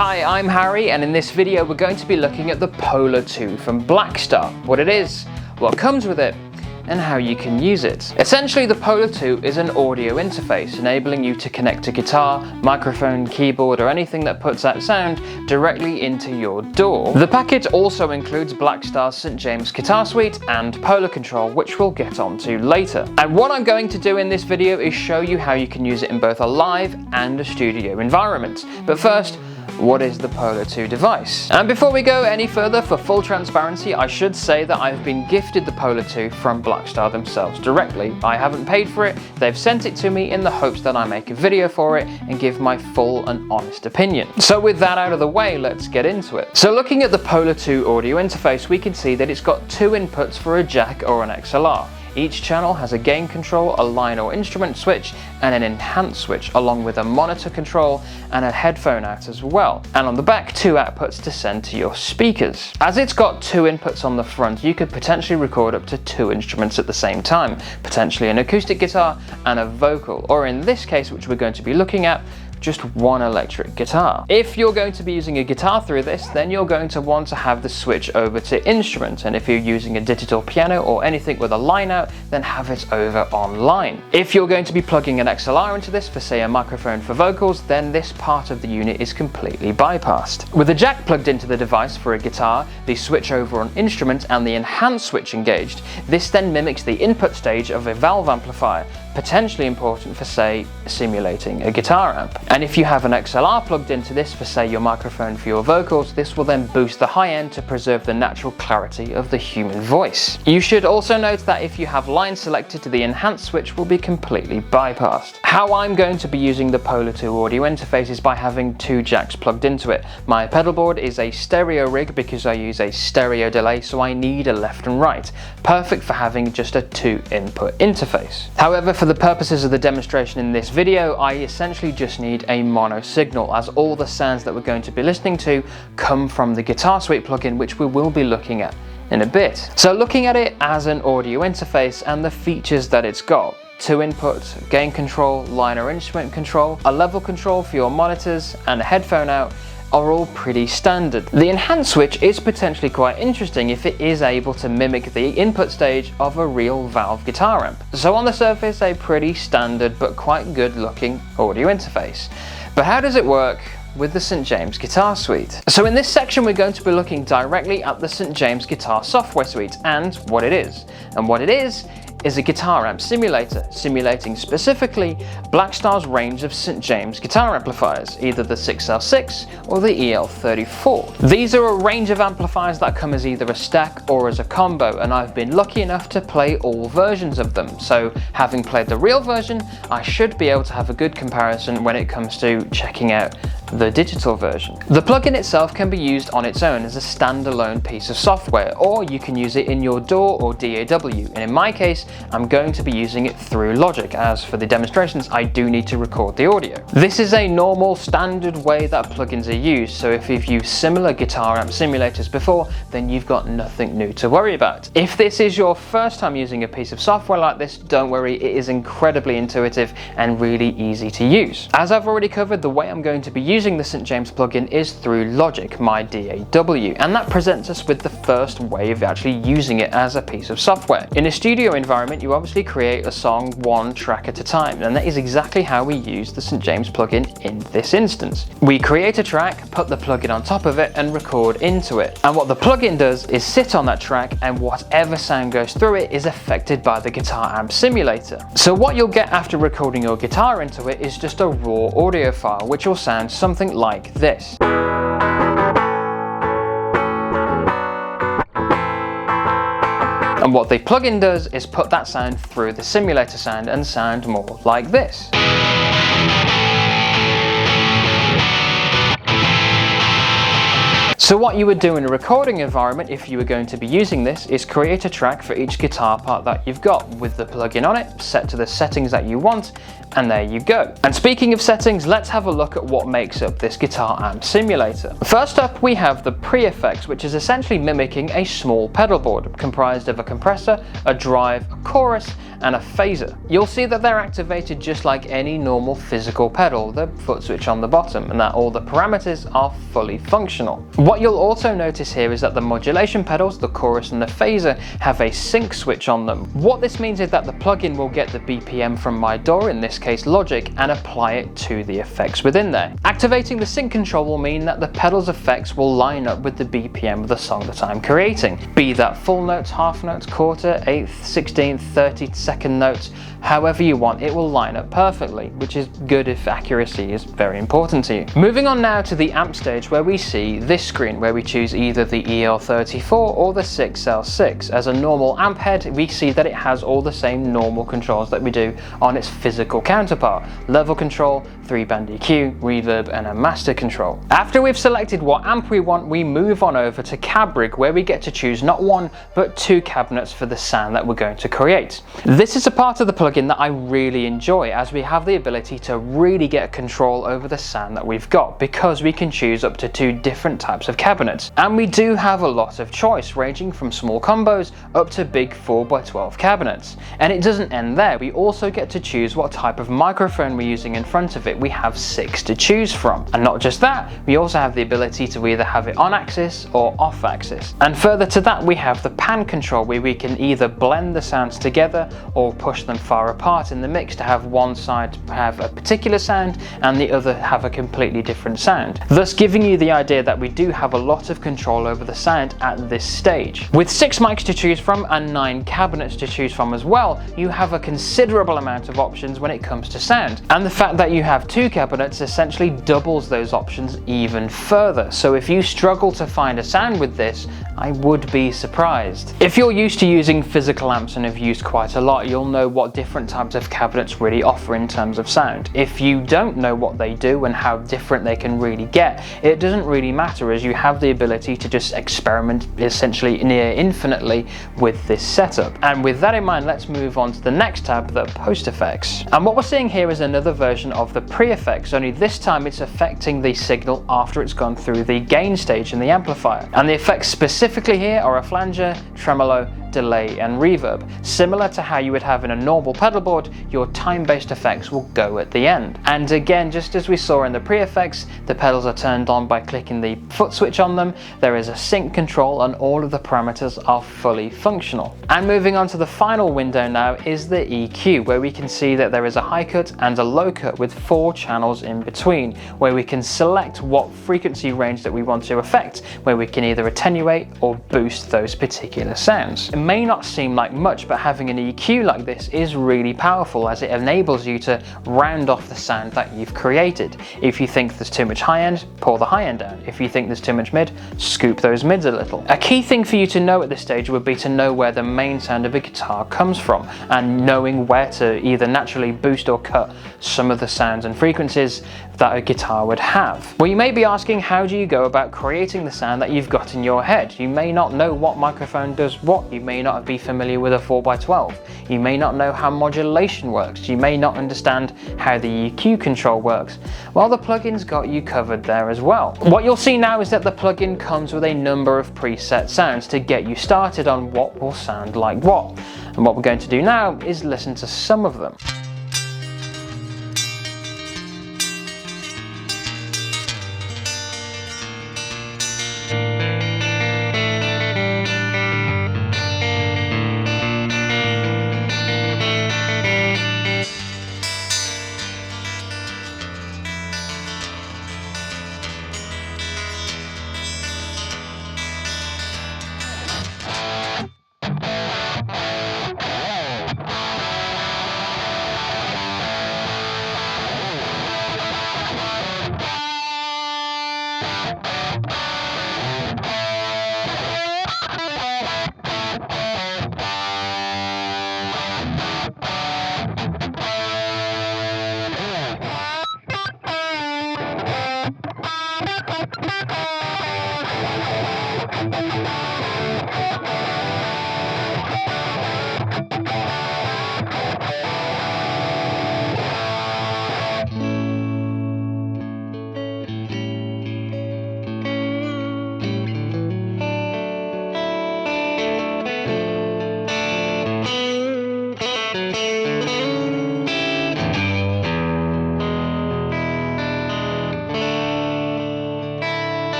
Hi, I'm Harry, and in this video we're going to be looking at the Polar 2 from Blackstar, what it is, what comes with it, and how you can use it. Essentially, the Polar 2 is an audio interface enabling you to connect a guitar, microphone, keyboard, or anything that puts out sound directly into your DAW. The package also includes Blackstar's St. James Guitar Suite and Polar Control, which we'll get onto later. And what I'm going to do in this video is show you how you can use it in both a live and a studio environment. But first, what is the Polar 2 device? And before we go any further, for full transparency, I should say that I've been gifted the Polar 2 from Blackstar themselves directly. I haven't paid for it, they've sent it to me in the hopes that I make a video for it and give my full and honest opinion. So with that out of the way, let's get into it. So looking at the Polar 2 audio interface, we can see that it's got two inputs for a jack or an XLR. Each channel has a gain control, a line or instrument switch, and an enhance switch, along with a monitor control and a headphone out as well. And on the back, two outputs to send to your speakers. As it's got two inputs on the front, you could potentially record up to two instruments at the same time, potentially an acoustic guitar and a vocal, or in this case, which we're going to be looking at, just one electric guitar. If you're going to be using a guitar through this, then you're going to want to have the switch over to instrument, and if you're using a digital piano or anything with a line out, then have it over online. If you're going to be plugging an XLR into this for, say, a microphone for vocals, then this part of the unit is completely bypassed. With a jack plugged into the device for a guitar, the switch over on instrument, and the enhance switch engaged, this then mimics the input stage of a valve amplifier, potentially important for, say, simulating a guitar amp. And if you have an XLR plugged into this for, say, your microphone for your vocals, this will then boost the high end to preserve the natural clarity of the human voice. You should also note that if you have line selected, the enhance switch will be completely bypassed. How I'm going to be using the Polar 2 audio interface is by having two jacks plugged into it. My pedal board is a stereo rig because I use a stereo delay, so I need a left and right. Perfect for having just a two input interface. However, for the purposes of the demonstration in this video, I essentially just need a mono signal, as all the sounds that we're going to be listening to come from the Guitar Suite plugin, which we will be looking at in a bit. So looking at it as an audio interface and the features that it's got: two inputs, gain control, line or instrument control, a level control for your monitors, and a headphone out, are all pretty standard. The enhance switch is potentially quite interesting if it is able to mimic the input stage of a real valve guitar amp. So on the surface, a pretty standard but quite good looking audio interface. But how does it work with the St. James Guitar Suite? So in this section, we're going to be looking directly at the St. James Guitar Software Suite and what it is. And what it is a guitar amp simulator, simulating specifically Blackstar's range of St. James guitar amplifiers, either the 6L6 or the EL34. These are a range of amplifiers that come as either a stack or as a combo, and I've been lucky enough to play all versions of them. So having played the real version, I should be able to have a good comparison when it comes to checking out the digital version. The plugin itself can be used on its own as a standalone piece of software, or you can use it in your DAW or DAW, and in my case, I'm going to be using it through Logic, as for the demonstrations I do need to record the audio. This is a normal standard way that plugins are used, so if you've used similar guitar amp simulators before, then you've got nothing new to worry about. If this is your first time using a piece of software like this, don't worry, it is incredibly intuitive and really easy to use. As I've already covered, the way I'm going to be using the St. James plugin is through Logic, my DAW, and that presents us with the first way of actually using it as a piece of software. In a studio environment, you obviously create a song one track at a time, and that is exactly how we use the St. James plugin in this instance. We create a track, put the plugin on top of it, and record into it. And what the plugin does is sit on that track, and whatever sound goes through it is affected by the guitar amp simulator. So what you'll get after recording your guitar into it is just a raw audio file, which will sound something like this. And what the plugin does is put that sound through the simulator sound and sound more like this. So what you would do in a recording environment if you were going to be using this is create a track for each guitar part that you've got with the plugin on it, set to the settings that you want, and there you go. And speaking of settings, let's have a look at what makes up this guitar amp simulator. First up, we have the pre-effects, which is essentially mimicking a small pedal board comprised of a compressor, a drive, a chorus, and a phaser. You'll see that they're activated just like any normal physical pedal, the foot switch on the bottom, and that all the parameters are fully functional. What you'll also notice here is that the modulation pedals, the chorus and the phaser, have a sync switch on them. What this means is that the plugin will get the BPM from my DAW, in this case Logic, and apply it to the effects within there. Activating the sync control will mean that the pedal's effects will line up with the BPM of the song that I'm creating, be that full notes, half notes, quarter, eighth, 16th, 30-second notes, however you want, it will line up perfectly, which is good if accuracy is very important to you. Moving on now to the amp stage, where we see this screen where we choose either the EL34 or the 6L6. As a normal amp head, we see that it has all the same normal controls that we do on its physical counterpart: level control, 3-band EQ, reverb, and a master control. After we've selected what amp we want, we move on over to cab rig, where we get to choose not one but two cabinets for the sound that we're going to create. This is a part of the plugin that I really enjoy, as we have the ability to really get control over the sound that we've got, because we can choose up to 2 different types of cabinets, and we do have a lot of choice, ranging from small combos up to big 4x12 cabinets. And it doesn't end there, we also get to choose what type of microphone we're using in front of it. We have 6 to choose from, and not just that, we also have the ability to either have it on axis or off axis. And further to that, we have the pan control, where we can either blend the sounds together or push them far apart in the mix to have one side have a particular sound and the other have a completely different sound, thus giving you the idea that we do have a lot of control over the sound at this stage. With 6 mics to choose from and 9 cabinets to choose from as well, you have a considerable amount of options when it comes to sound, and the fact that you have 2 cabinets essentially doubles those options even further. So if you struggle to find a sound with this, I would be surprised. If you're used to using physical amps and have used quite a lot, you'll know what different types of cabinets really offer in terms of sound. If you don't know what they do and how different they can really get, it doesn't really matter, as you have the ability to just experiment essentially near infinitely with this setup. And with that in mind, let's move on to the next tab, the post effects. And what we're seeing here is another version of the pre-effects, only this time it's affecting the signal after it's gone through the gain stage in the amplifier. And the effects specifically here are a flanger, tremolo, delay, and reverb. Similar to how you would have in a normal pedal board, your time-based effects will go at the end. And again, just as we saw in the pre-effects, the pedals are turned on by clicking the foot switch on them, there is a sync control, and all of the parameters are fully functional. And moving on to the final window now is the EQ, where we can see that there is a high cut and a low cut with 4 channels in between, where we can select what frequency range that we want to affect, where we can either attenuate or boost those particular sounds. It may not seem like much, but having an EQ like this is really powerful, as it enables you to round off the sound that you've created. If you think there's too much high end, pull the high end down. If you think there's too much mid, scoop those mids a little. A key thing for you to know at this stage would be to know where the main sound of a guitar comes from, and knowing where to either naturally boost or cut some of the sounds and frequencies that a guitar would have. Well, you may be asking, how do you go about creating the sound that you've got in your head? You may not know what microphone does what. You may not be familiar with a 4x12. You may not know how modulation works. You may not understand how the EQ control works. Well, the plugin's got you covered there as well. What you'll see now is that the plugin comes with a number of preset sounds to get you started on what will sound like what. And what we're going to do now is listen to some of them.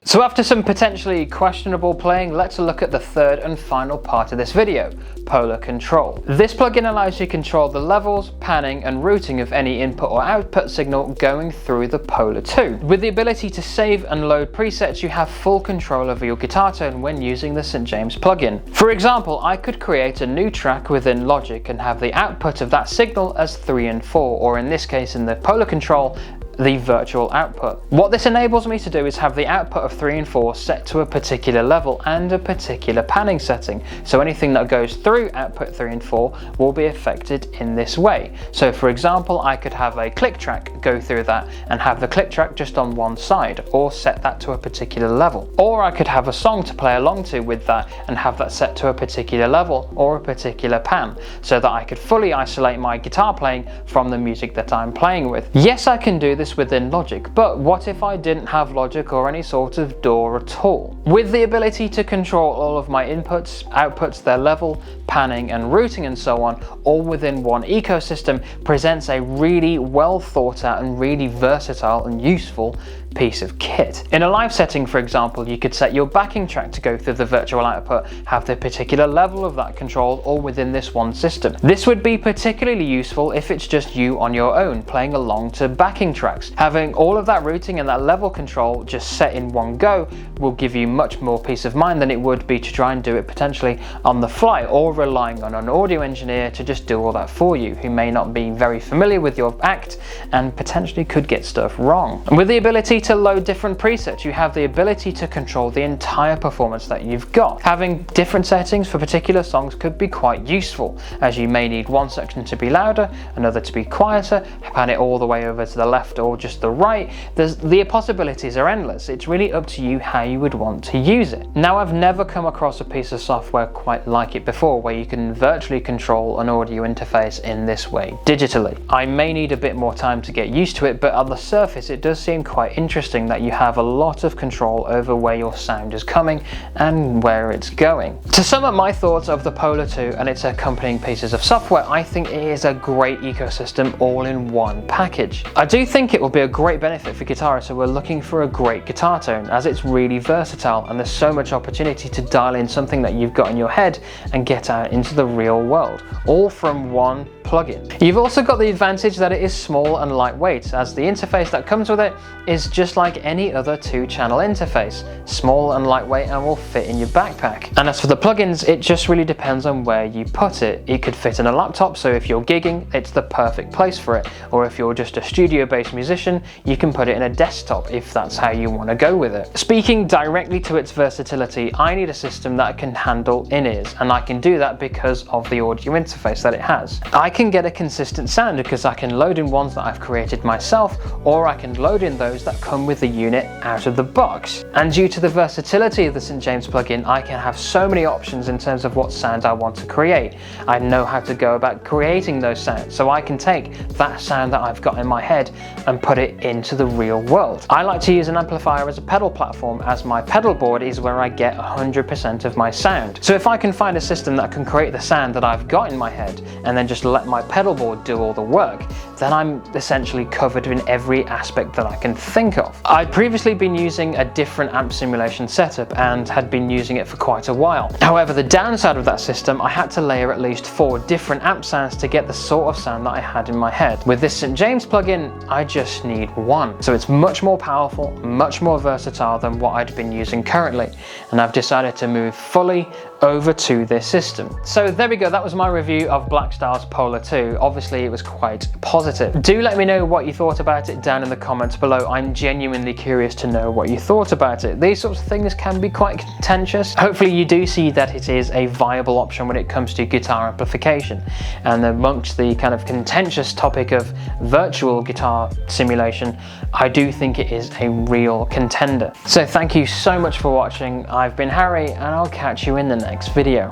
So after some potentially questionable playing, let's look at the third and final part of this video, Polar Control. This plugin allows you to control the levels, panning and routing of any input or output signal going through the Polar 2. With the ability to save and load presets, you have full control over your guitar tone when using the St. James plugin. For example, I could create a new track within Logic and have the output of that signal as 3 and 4, or in this case in the Polar Control, the virtual output. What this enables me to do is have the output of 3 and 4 set to a particular level and a particular panning setting. So anything that goes through output 3 and 4 will be affected in this way. So for example, I could have a click track go through that and have the click track just on one side, or set that to a particular level. Or I could have a song to play along to with that and have that set to a particular level or a particular pan, so that I could fully isolate my guitar playing from the music that I'm playing with. Yes, I can do this within Logic, but what if I didn't have Logic or any sort of DAW at all? With the ability to control all of my inputs, outputs, their level, panning and routing and so on, all within one ecosystem, presents a really well thought out and really versatile and useful piece of kit. In a live setting, for example, you could set your backing track to go through the virtual output, have the particular level of that control all within this one system. This would be particularly useful if it's just you on your own playing along to backing tracks. Having all of that routing and that level control just set in one go will give you much more peace of mind than it would be to try and do it potentially on the fly, or relying on an audio engineer to just do all that for you, who may not be very familiar with your act and potentially could get stuff wrong. And with the ability to load different presets, you have the ability to control the entire performance that you've got. Having different settings for particular songs could be quite useful, as you may need one section to be louder, another to be quieter, pan it all the way over to the left or just the right. The possibilities are endless. It's really up to you how you would want to use it. Now, I've never come across a piece of software quite like it before, where you can virtually control an audio interface in this way, digitally. I may need a bit more time to get used to it, but on the surface it does seem quite interesting that you have a lot of control over where your sound is coming and where it's going. To sum up my thoughts of the Polar 2 and its accompanying pieces of software, I think it is a great ecosystem all in one package. I do think it will be a great benefit for guitarists who are looking for a great guitar tone, as it's really versatile and there's so much opportunity to dial in something that you've got in your head and get out into the real world, all from one plugin. You've also got the advantage that it is small and lightweight, as the interface that comes with it is just like any other 2-channel interface, small and lightweight and will fit in your backpack. And as for the plugins, it just really depends on where you put it. It could fit in a laptop, so if you're gigging, it's the perfect place for it, or if you're just a studio-based musician, you can put it in a desktop if that's how you want to go with it. Speaking directly to its versatility, I need a system that can handle in-ears, and I can do that because of the audio interface that it has. I can get a consistent sound because I can load in ones that I've created myself, or I can load in those that come with the unit out of the box. And due to the versatility of the St. James plugin, I can have so many options in terms of what sound I want to create. I know how to go about creating those sounds, so I can take that sound that I've got in my head and put it into the real world. I like to use an amplifier as a pedal platform, as my pedal board is where I get 100% of my sound. So if I can find a system that can create the sound that I've got in my head and then just let my pedal board do all the work, then I'm essentially covered in every aspect that I can think of. I'd previously been using a different amp simulation setup and had been using it for quite a while. However, the downside of that system, I had to layer at least 4 different amp sounds to get the sort of sound that I had in my head. With this St. James plugin, I just need one. So it's much more powerful, much more versatile than what I'd been using currently, and I've decided to move fully over to this system. So there we go, that was my review of Blackstar's Polar 2. Obviously it was quite positive. Do let me know what you thought about it down in the comments below. I'm genuinely curious to know what you thought about it. These sorts of things can be quite contentious. Hopefully you do see that it is a viable option when it comes to guitar amplification. And amongst the kind of contentious topic of virtual guitar simulation, I do think it is a real contender. So thank you so much for watching. I've been Harry, and I'll catch you in the next video.